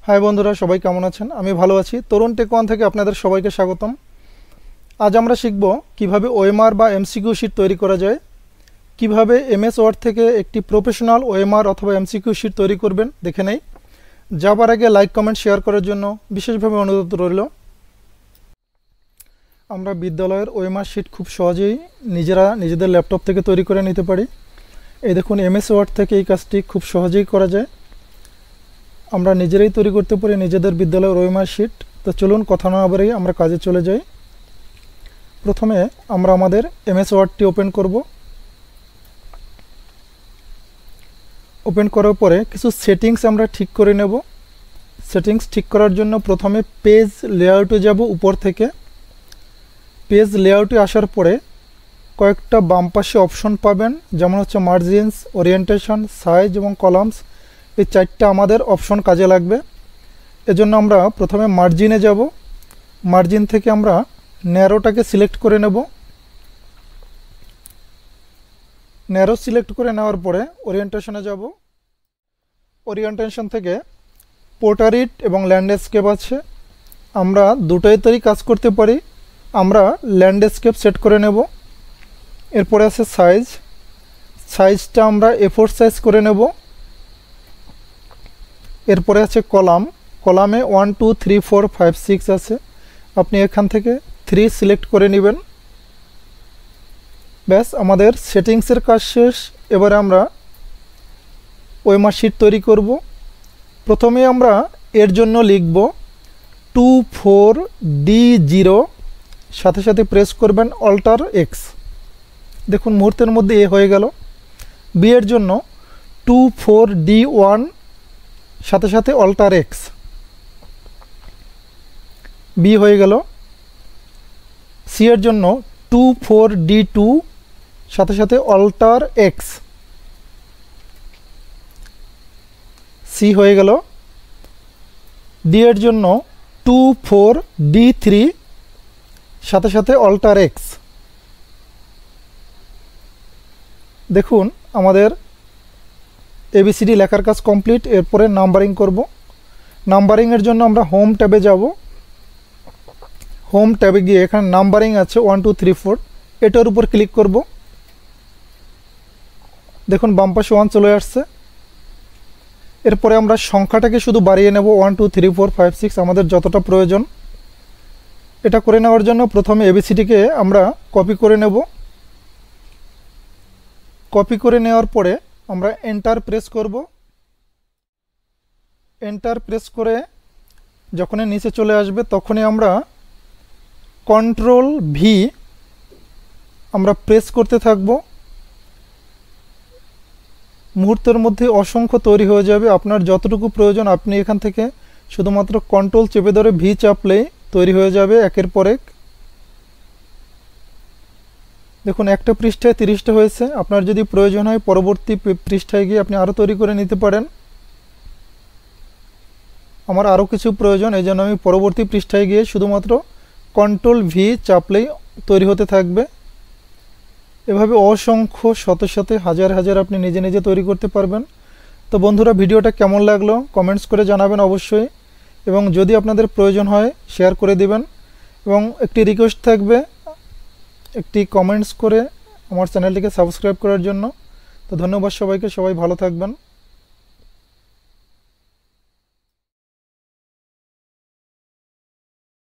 High বন্ধুরা, সবাই কেমন আছেন? আমি ভালো আছি। তরুণ টেক ওয়ান থেকে আপনাদের সবাইকে স্বাগতম। আজ আমরা শিখব কিভাবে ওএমআর বা এমসিকিউ শিট তৈরি করা যায়, কিভাবে এমএস ওয়ার্ড থেকে একটি প্রফেশনাল ওএমআর অথবা এমসিকিউ শিট তৈরি করবেন দেখে নেই। যাবার আগে লাইক কমেন্ট শেয়ার করার জন্য বিশেষভাবে অনুরোধ রইল। আমরা বিদ্যালয়ের ওএমআর শিট খুব সহজেই নিজেদের ল্যাপটপ থেকে তৈরি করে নিতে পারি। এই দেখুন, এমএস ওয়ার্ড থেকে এই কাজটি খুব সহজেই করা যায়। আমরা নিজেরাই তৈরি করতে পারি নিজেদের বিদ্যালয়ের ওএমআর শিট। তো চলুন কথা না বাড়িয়ে আমরা কাজে চলে যাই। প্রথমে আমরা আমাদের এমএস ওয়ার্ডটি ওপেন করব। ওপেন করার পরে কিছু সেটিংস আমরা ঠিক করে নেব। সেটিংস ঠিক করার জন্য প্রথমে পেজ লেআউটে যাব। উপর থেকে পেজ লেআউটে আসার পরে কয়েকটা বাম পাশে অপশন পাবেন, যেমন হচ্ছে মার্জিনস, ওরিয়েন্টেশন, সাইজ এবং কলামস। এই চারটা আমাদের অপশন কাজে লাগবে। এজন্য আমরা প্রথমে মার্জিনে যাব। মার্জিন থেকে আমরা ন্যারোটাকে সিলেক্ট করে নেব। ন্যারো সিলেক্ট করে নেওয়ার পরে ওরিয়েন্টেশনে যাব। ওরিয়েন্টেশন থেকে পোর্ট্রেট এবং ল্যান্ডস্কেপ আছে, আমরা দুটোতেই কাজ করতে পারি। আমরা ল্যান্ডস্কেপ সেট করে নেব। এরপরে আছে সাইজ। সাইজটা আমরা A4 সাইজ করে নেব। এরপরে আছে কলাম। কলামে 1 2 3 4 5 6 আছে, আপনি এখান থেকে 3 সিলেক্ট করে নেবেন। ব্যাস, আমাদের সেটিংসের কাজ শেষ। এবারে আমরা ওএমআর শিট তৈরি করব। প্রথমে আমরা এর জন্য লিখব 24D0, সাথে সাথে প্রেস করবেন অল্টার এক্স। দেখুন মুহূর্তের মধ্যে এ হয়ে গেল। বি এর জন্য 24D1, সাথে সাথে অল্টার এক্স, বি হয়ে গেল। সি এর জন্য 24D2, সাথে সাথে অল্টার এক্স, সি হয়ে গেল। ডি এর জন্য 24D3, সাথে সাথে অল্টার এক্স। দেখুন আমাদের এবিসিডি লেখার কাজ কমপ্লিট। এরপরে নাম্বারিং করব। নাম্বারিংয়ের জন্য আমরা হোম ট্যাবে যাব। হোম ট্যাবে গিয়ে এখানে নাম্বারিং আছে 1 2 3 4, এটার উপর ক্লিক করব। দেখুন বাম পাশে 1 চলে আসছে। এরপরে আমরা সংখ্যাটাকে শুধু বাড়িয়ে নেব, 1 2 3 4 5 6, আমাদের যতটা প্রয়োজন। এটা করে নেওয়ার জন্য প্রথমে এবিসিডিকে আমরা কপি করে নেব। কপি করে নেওয়ার পরে আমরা এন্টার প্রেস করব। এন্টার প্রেস করে যখনই নিচে চলে আসবে তখনই আমরা কন্ট্রোল-V আমরা প্রেস করতে থাকব। মুহূর্তের মধ্যে অসংখ্য তৈরি হয়ে যাবে। আপনার যতটুকু প্রয়োজন আপনি এখান থেকে শুধুমাত্র কন্ট্রোল চেপে ধরে V চাপলেই তৈরি হয়ে যাবে একের পর এক। দেখুন একটা পৃষ্ঠায় 30টা হয়েছে। আপনার যদি প্রয়োজন হয় পরবর্তী পৃষ্ঠায় গিয়ে আপনি আরও তৈরি করে নিতে পারেন। আমার আরও কিছু প্রয়োজন, এই জন্য আমি পরবর্তী পৃষ্ঠায় গিয়ে শুধুমাত্র কন্ট্রোল-V চাপলেই তৈরি হতে থাকবে। এভাবে অসংখ্য শত শত হাজার হাজার আপনি নিজে নিজে তৈরি করতে পারবেন। তো বন্ধুরা, ভিডিওটা কেমন লাগলো কমেন্টস করে জানাবেন অবশ্যই, এবং যদি আপনাদের প্রয়োজন হয় শেয়ার করে দিবেন। এবং একটি রিকোয়েস্ট থাকবে, একটি কমেন্টস করে আমার চ্যানেলটিকে সাবস্ক্রাইব করার জন্য। তো ধন্যবাদ সবাইকে, সবাই ভালো থাকবেন।